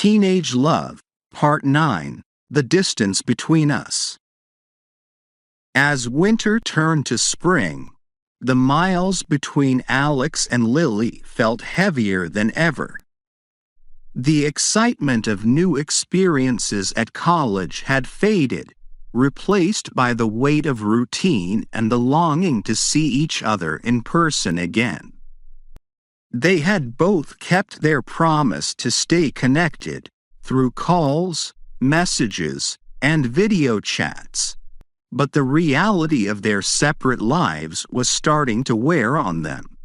Teenage Love, Part 9, The Distance Between Us. As winter turned to spring, the miles between Alex and Lily felt heavier than ever. The excitement of new experiences at college had faded, replaced by the weight of routine and the longing to see each other in person again. They had both kept their promise to stay connected through calls, messages, and video chats, but the reality of their separate lives was starting to wear on them.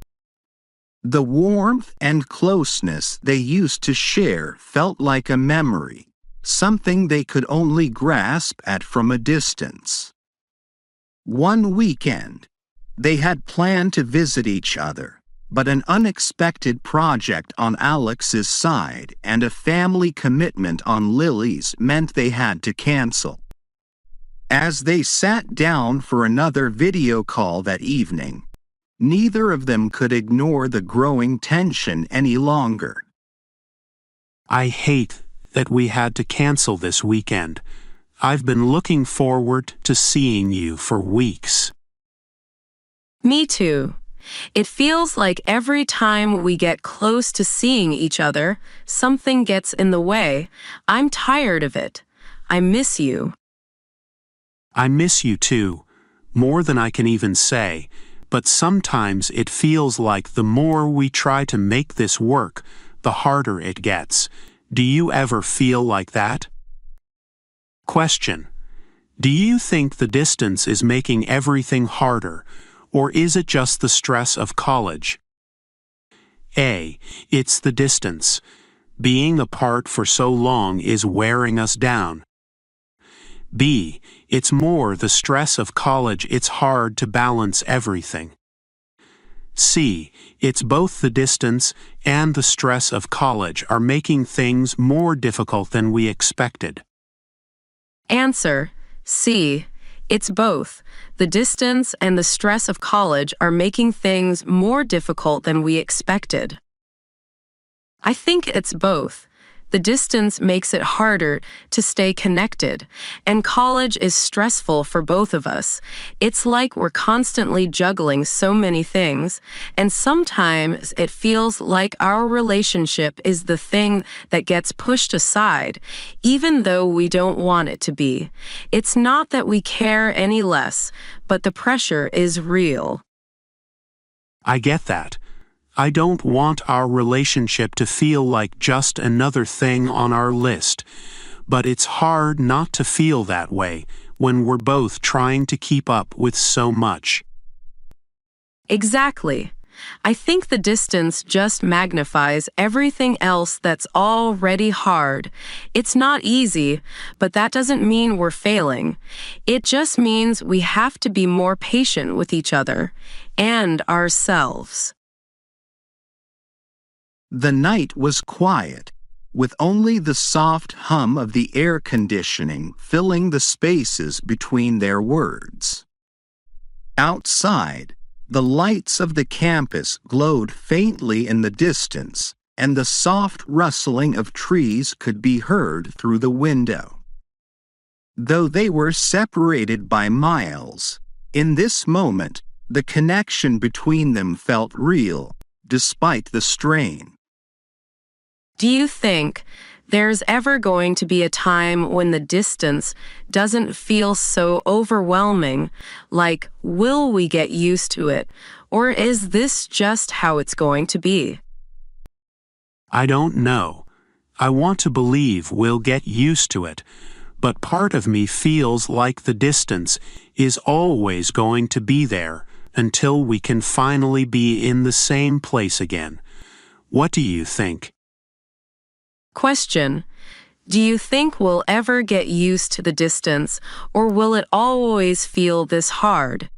The warmth and closeness they used to share felt like a memory, something they could only grasp at from a distance. One weekend, they had planned to visit each other, but an unexpected project on Alex's side and a family commitment on Lily's meant they had to cancel. As they sat down for another video call that evening, neither of them could ignore the growing tension any longer. I hate that we had to cancel this weekend. I've been looking forward to seeing you for weeks. Me too. It feels like every time we get close to seeing each other, something gets in the way. I'm tired of it. I miss you. I miss you too, more than I can even say, but sometimes it feels like the more we try to make this work, the harder it gets. Do you ever feel like that? Question: do you think the distance is making everything harder, or is it just the stress of college? A. It's the distance. Being apart for so long is wearing us down. B. It's more the stress of college. It's hard to balance everything. C. It's both the distance and the stress of college are making things more difficult than we expected. Answer: C. It's both. The distance and the stress of college are making things more difficult than we expected. I think it's both. The distance makes it harder to stay connected, and college is stressful for both of us. It's like we're constantly juggling so many things, and sometimes it feels like our relationship is the thing that gets pushed aside, even though we don't want it to be. It's not that we care any less, but the pressure is real. I get that. I don't want our relationship to feel like just another thing on our list, but it's hard not to feel that way when we're both trying to keep up with so much. Exactly. I think the distance just magnifies everything else that's already hard. It's not easy, but that doesn't mean we're failing. It just means we have to be more patient with each other and ourselves. The night was quiet, with only the soft hum of the air conditioning filling the spaces between their words. Outside, the lights of the campus glowed faintly in the distance, and the soft rustling of trees could be heard through the window. Though they were separated by miles, in this moment, the connection between them felt real, despite the strain. Do you think there's ever going to be a time when the distance doesn't feel so overwhelming, like, will we get used to it, or is this just how it's going to be? I don't know. I want to believe we'll get used to it, but part of me feels like the distance is always going to be there until we can finally be in the same place again. What do you think? Question: do you think we'll ever get used to the distance, or will it always feel this hard?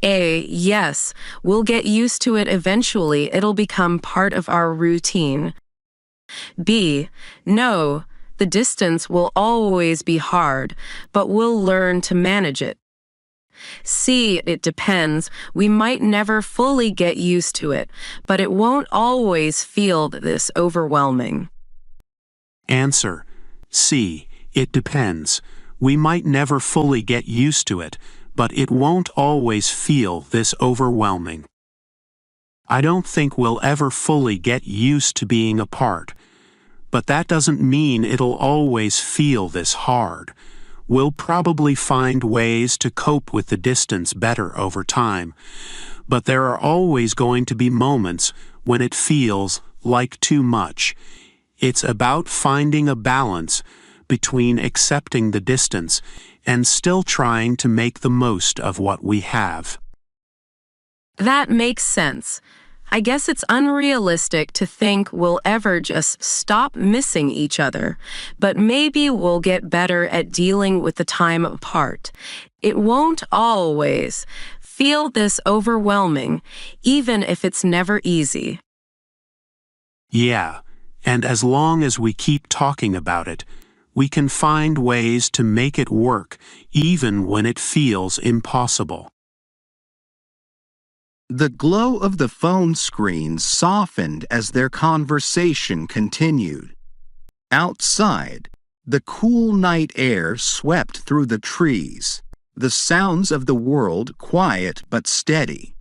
A. Yes, we'll get used to it eventually. It'll become part of our routine. B. No, the distance will always be hard, but we'll learn to manage it. C. It depends. We might never fully get used to it, but it won't always feel this overwhelming. Answer: C. It depends. We might never fully get used to it, but it won't always feel this overwhelming. I don't think we'll ever fully get used to being apart, but that doesn't mean it'll always feel this hard. We'll probably find ways to cope with the distance better over time, but there are always going to be moments when it feels like too much. It's about finding a balance between accepting the distance and still trying to make the most of what we have. That makes sense. I guess it's unrealistic to think we'll ever just stop missing each other, but maybe we'll get better at dealing with the time apart. It won't always feel this overwhelming, even if it's never easy. Yeah, and as long as we keep talking about it, we can find ways to make it work, even when it feels impossible. The glow of the phone screens softened as their conversation continued. Outside, the cool night air swept through the trees, the sounds of the world quiet but steady.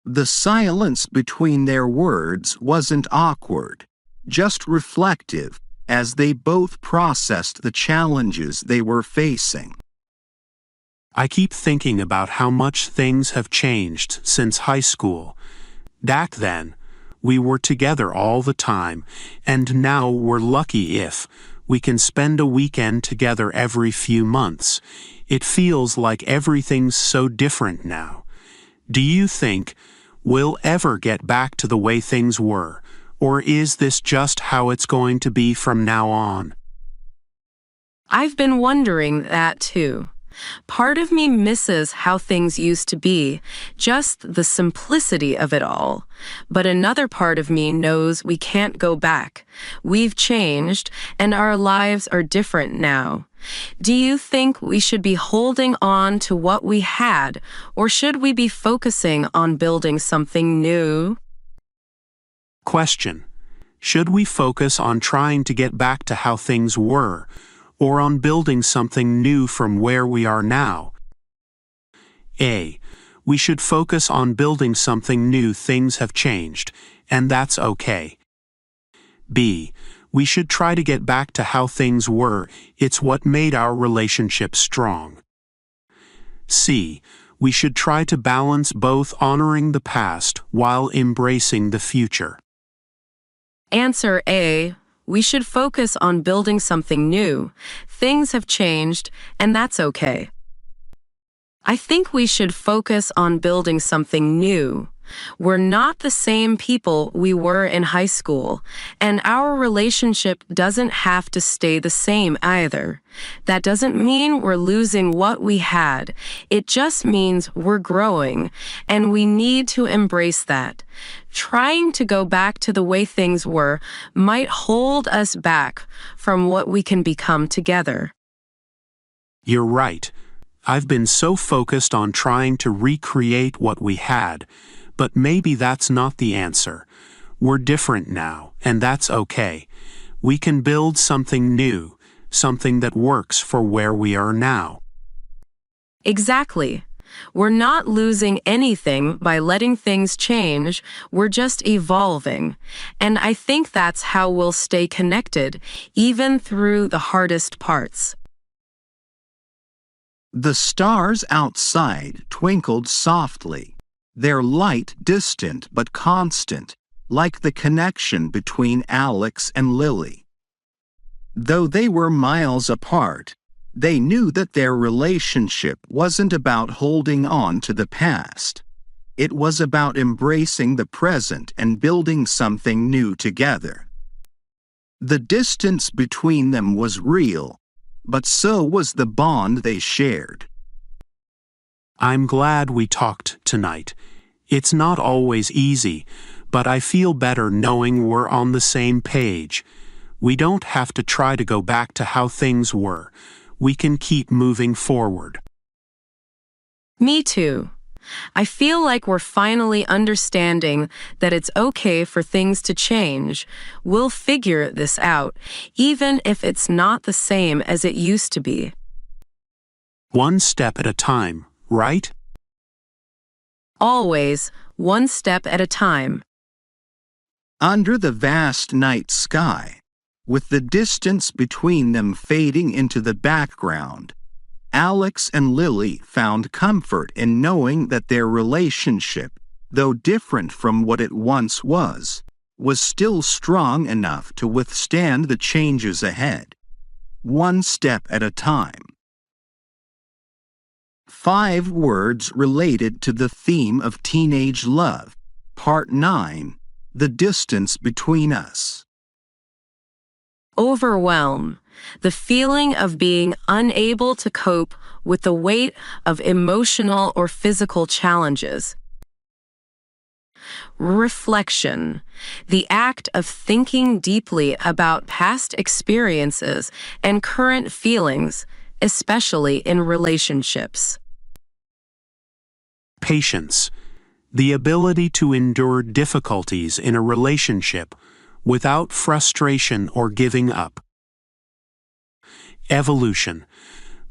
The silence between their words wasn't awkward, just reflective as they both processed the challenges they were facing. I keep thinking about how much things have changed since high school. Back then, we were together all the time, and now we're lucky if we can spend a weekend together every few months. It feels like everything's so different now. Do you think we'll ever get back to the way things were, or is this just how it's going to be from now on? I've been wondering that too. Part of me misses how things used to be, just the simplicity of it all. But another part of me knows we can't go back. We've changed, and our lives are different now. Do you think we should be holding on to what we had, or should we be focusing on building something new? Question: should we focus on trying to get back to how things were, or on building something new from where we are now? A. We should focus on building something new. Things have changed, and that's okay. B. We should try to get back to how things were. It's what made our relationship strong. C. We should try to balance both, honoring the past while embracing the future. Answer A. We should focus on building something new. Things have changed, and that's okay. I think we should focus on building something new. We're not the same people we were in high school, and our relationship doesn't have to stay the same either. That doesn't mean we're losing what we had. It just means we're growing, and we need to embrace that. Trying to go back to the way things were might hold us back from what we can become together. You're right. I've been so focused on trying to recreate what we had, but maybe that's not the answer. We're different now, and that's okay. We can build something new, something that works for where we are now. Exactly. We're not losing anything by letting things change, we're just evolving. And I think that's how we'll stay connected, even through the hardest parts. The stars outside twinkled softly, their light distant but constant, like the connection between Alex and Lily. Though they were miles apart, they knew that their relationship wasn't about holding on to the past. It was about embracing the present and building something new together. The distance between them was real, but so was the bond they shared. I'm glad we talked tonight. It's not always easy, but I feel better knowing we're on the same page. We don't have to try to go back to how things were. We can keep moving forward. Me too. I feel like we're finally understanding that it's okay for things to change. We'll figure this out, even if it's not the same as it used to be. One step at a time, right? Always, one step at a time. Under the vast night sky, with the distance between them fading into the background, Alex and Lily found comfort in knowing that their relationship, though different from what it once was still strong enough to withstand the changes ahead, one step at a time. 5 words related to the theme of teenage love, Part 9, the distance between us. Overwhelm, the feeling of being unable to cope with the weight of emotional or physical challenges. Reflection, the act of thinking deeply about past experiences and current feelings, especially in relationships. Patience, the ability to endure difficulties in a relationship without frustration or giving up. Evolution,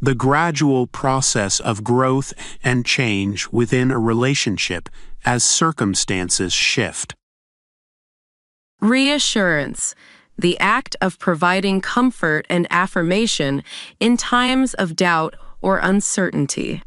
the gradual process of growth and change within a relationship as circumstances shift. Reassurance, the act of providing comfort and affirmation in times of doubt or uncertainty.